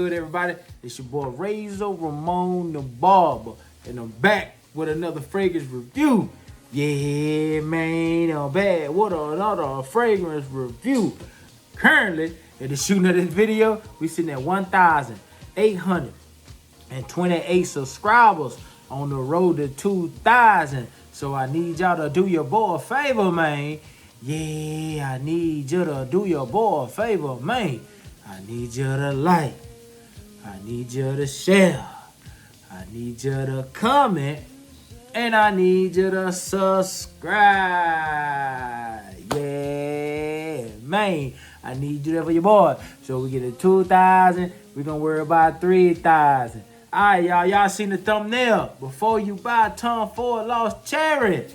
good, everybody? It's your boy Ramon the Barber, and I'm back with another fragrance review. Yeah, man, I'm back with another fragrance review. Currently, at the shooting of this video, we sitting at 1,828 subscribers on the road to 2,000. So I need y'all to do your boy a favor, man. Yeah, I need you to do your boy a favor, man. I need you to like. I need you to share. I need you to comment. And I need you to subscribe. Yeah, man. I need you there for your boy. So we get to 2,000. We're going to worry about 3,000. All right, y'all. Y'all seen the thumbnail. Before you buy Tom Ford Lost Cherie.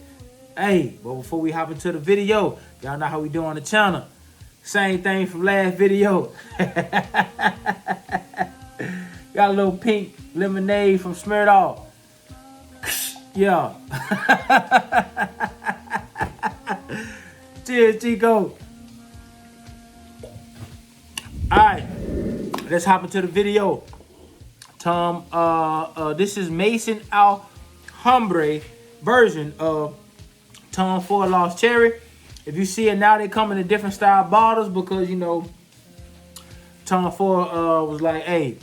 Hey, but before we hop into the video, y'all know how we do on the channel. Same thing from last video. Got a little pink lemonade from Smirnoff. Yeah. Cheers, Chico. Alright, let's hop into the video. This is Maison Alhambra version of Tom Ford Lost Cherie. If you see it now, they come in a different style bottles because, you know, Tom Ford was like, hey,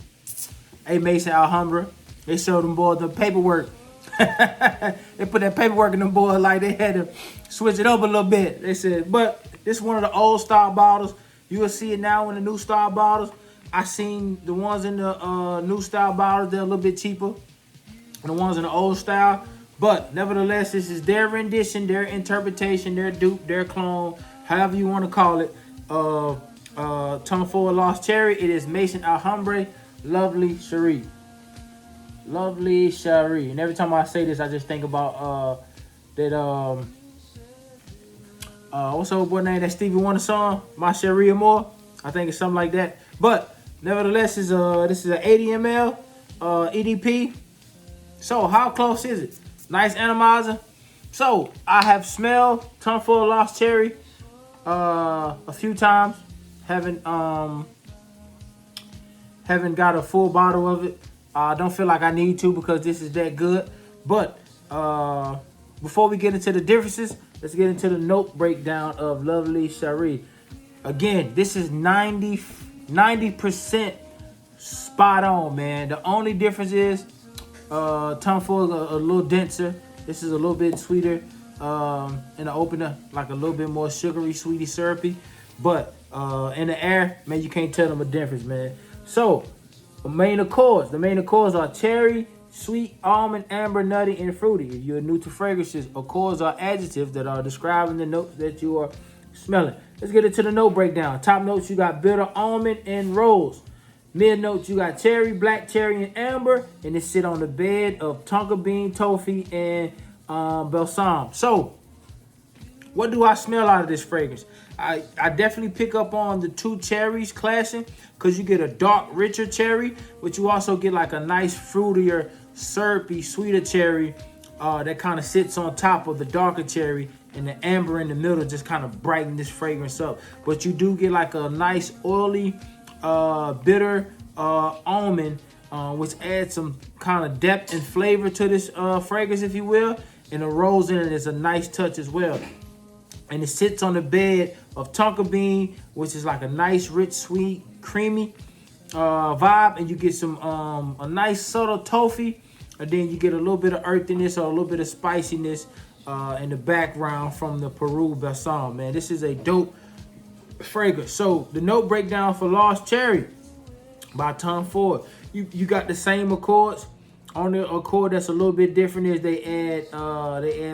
Maison Alhambra. They showed them boys the paperwork. They put that paperwork in them boys like they had to switch it up a little bit. They said, but this is one of the old style bottles. You will see it now in the new style bottles. I seen the ones in the new style bottles. They're a little bit cheaper than the ones in the old style. But nevertheless, this is their rendition, their interpretation, their dupe, their clone, however you want to call it. Tom Ford Lost Cherie. It is Maison Alhambra Lovely Cherie. Lovely Cherie. And every time I say this, I just think about what's the old boy name that Stevie Wonder song? My Cherie More. I think it's something like that. But nevertheless, this is an 80 ml EDP. So how close is it? Nice atomizer. So I have smelled Tom Ford Lost Cherie a few times. Haven't got a full bottle of it. I don't feel like I need to because this is that good. But before we get into the differences, let's get into the note breakdown of Lovely Cherie. Again, this is 90% spot on, man. The only difference is Tom Ford is a little denser. This is a little bit sweeter in the opener, like a little bit more sugary, sweety, syrupy. But in the air, man, you can't tell them a difference, man. So the main accords are cherry, sweet, almond, amber, nutty, and fruity. If you're new to fragrances, accords are adjectives that are describing the notes that you are smelling. Let's get into the note breakdown. Top notes, you got bitter, almond, and rose. Mid notes, you got cherry, black cherry, and amber. And it sit on the bed of tonka bean, toffee, and balsam. So, what do I smell out of this fragrance? I definitely pick up on the two cherries clashing because you get a dark, richer cherry, but you also get like a nice, fruitier, syrupy, sweeter cherry that kind of sits on top of the darker cherry, and the amber in the middle just kind of brighten this fragrance up. But you do get like a nice, oily, bitter almond, which adds some kind of depth and flavor to this fragrance, if you will. And the rose in it is a nice touch as well. And it sits on the bed of tonka bean, which is like a nice, rich, sweet, creamy vibe. And you get some a nice subtle toffee, and then you get a little bit of earthiness or a little bit of spiciness in the background from the Peru balsam. Man, this is a dope fragrance. So the note breakdown for Lost Cherie by Tom Ford. You got the same accords. Only accord that's a little bit different is they add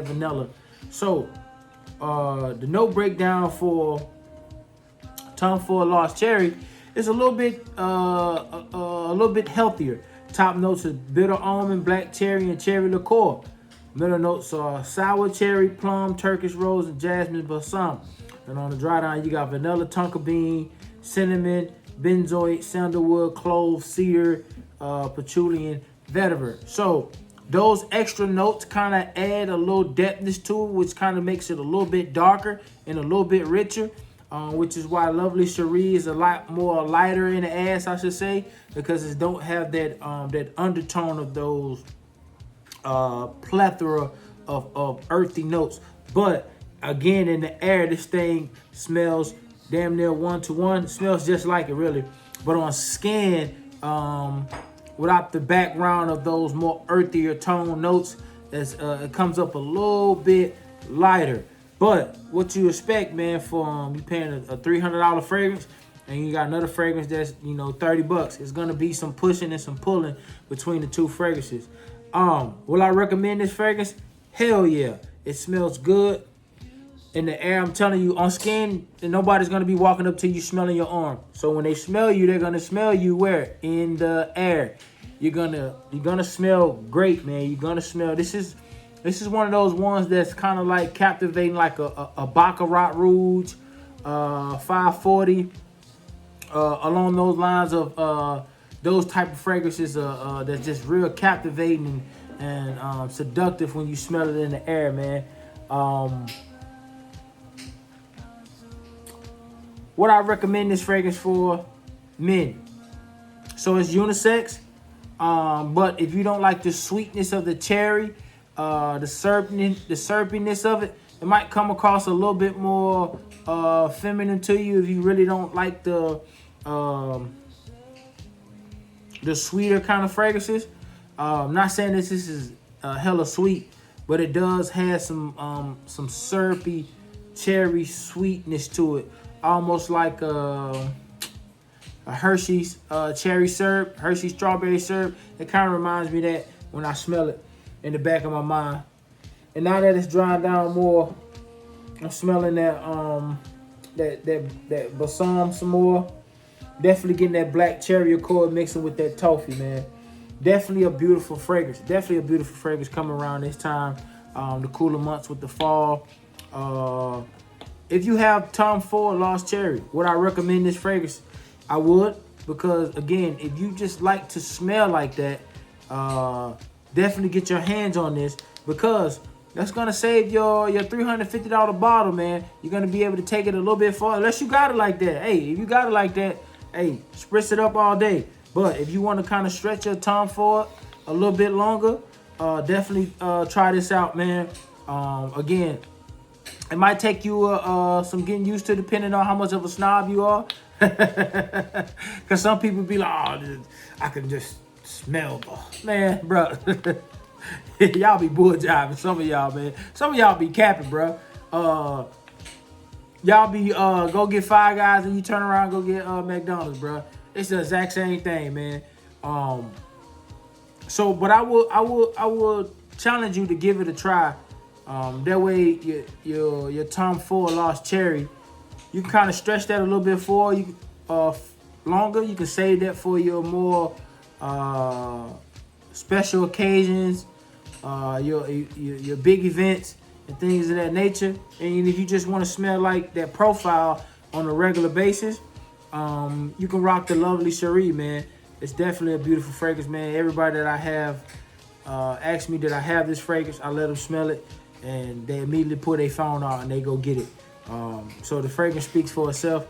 vanilla. So the note breakdown for Tom Ford Lost Cherie is a little bit healthier. Top notes are bitter almond, black cherry, and cherry liqueur. Middle notes are sour cherry, plum, Turkish rose, and jasmine balsam. And on the dry down, you got vanilla, tonka bean, cinnamon, benzoate, sandalwood, clove, cedar, patchouli, and vetiver. So those extra notes kind of add a little depthness to it, which kind of makes it a little bit darker and a little bit richer. which is why lovely Cherie is a lot more lighter in the ass, I should say, because it don't have that that undertone of those plethora of earthy notes. But again, in the air, this thing smells damn near 1-to-1. It smells just like it, really. But on skin, without the background of those more earthier tone notes, it comes up a little bit lighter. But what you expect, man, for you paying a $300 fragrance, and you got another fragrance that's, you know, $30, it's gonna be some pushing and some pulling between the two fragrances. Will I recommend this fragrance? Hell yeah. It smells good in the air. I'm telling you, on skin, nobody's gonna be walking up to you smelling your arm. So when they smell you, they're gonna smell you where? In the air. You're gonna smell great, man. You're gonna smell. This is one of those ones that's kind of like captivating, like a Baccarat Rouge, 540, along those lines of those type of fragrances that's just real captivating and seductive when you smell it in the air, man. What I recommend this fragrance for? Men. So it's unisex, but if you don't like the sweetness of the cherry, the syrupiness of it, it might come across a little bit more feminine to you if you really don't like the sweeter kind of fragrances. I'm not saying this is hella sweet, but it does have some syrupy cherry sweetness to it, almost like a Hershey's cherry syrup, Hershey's strawberry syrup. It kind of reminds me of that when I smell it in the back of my mind. And now that it's drying down more, I'm smelling that balsam some more. Definitely getting that black cherry accord mixing with that toffee, man. Definitely a beautiful fragrance. Definitely a beautiful fragrance coming around this time, the cooler months with the fall. If you have Tom Ford Lost Cherry, would I recommend this fragrance? I would, because again, if you just like to smell like that, definitely get your hands on this, because that's gonna save your $350 bottle, man. You're gonna be able to take it a little bit far, unless you got it like that. Hey, if you got it like that, hey, spritz it up all day. But if you want to kind of stretch your Tom Ford a little bit longer, definitely try this out, man. Again, it might take you some getting used to, depending on how much of a snob you are. Because some people be like, oh, I can just smell. Man, bro. Y'all be bull jiving. Some of y'all, man. Some of y'all be capping, bro. Y'all be go get Five Guys and you turn around and go get McDonald's, bro. It's the exact same thing, man. So, but I will challenge you to give it a try. That way, your Tom Ford Lost Cherry, you can kind of stretch that a little bit for you longer. You can save that for your more special occasions, your big events and things of that nature. And if you just want to smell like that profile on a regular basis, you can rock the lovely Cherie, man. It's definitely a beautiful fragrance, man. Everybody that I have asked me did I have this fragrance, I let them smell it, and they immediately pull their phone out and they go get it. So the fragrance speaks for itself.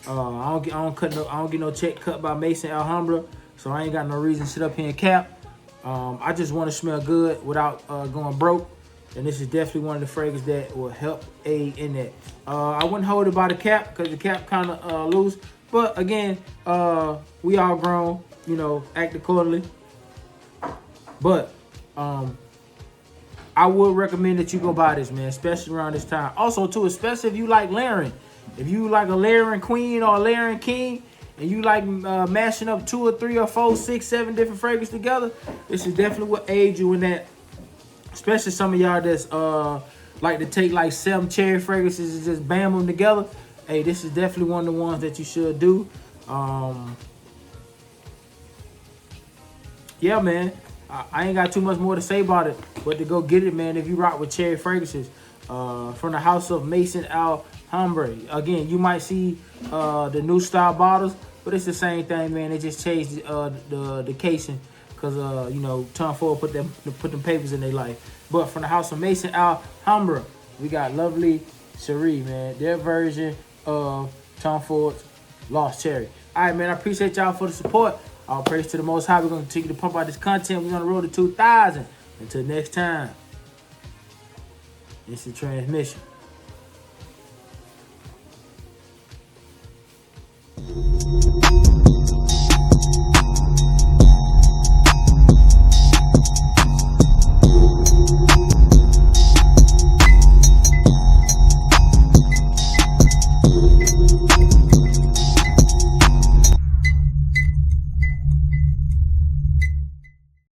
I don't get no check cut by Mason Alhambra, so I ain't got no reason to sit up here and cap. I just want to smell good without going broke, and this is definitely one of the fragrances that will help aid in that. I wouldn't hold it by the cap because the cap kind of loose, but again, we all grown, you know, act accordingly. But I would recommend that you go buy this, man, especially around this time. Also, too, especially if you like layering. If you like a layering queen or a layering king, and you like mashing up 2 or 3 or 4, 6, 7 different fragrances together, this is definitely what aid you in that. Especially some of y'all that's like to take like 7 cherry fragrances and just bam them together. Hey, this is definitely one of the ones that you should do. Yeah, man. I ain't got too much more to say about it, but to go get it, man, if you rock with cherry fragrances from the house of Mason Alhambra. Again, you might see the new style bottles, but it's the same thing, man. They just changed the casing because, you know, Tom Ford put them papers in their life. But from the house of Mason Alhambra, we got lovely Cherie, man. Their version of Tom Ford's Lost Cherry. All right, man. I appreciate y'all for the support. All praise to the Most High. We're going to continue to pump out this content. We're on the road to 2,000. Until next time, it's the transmission.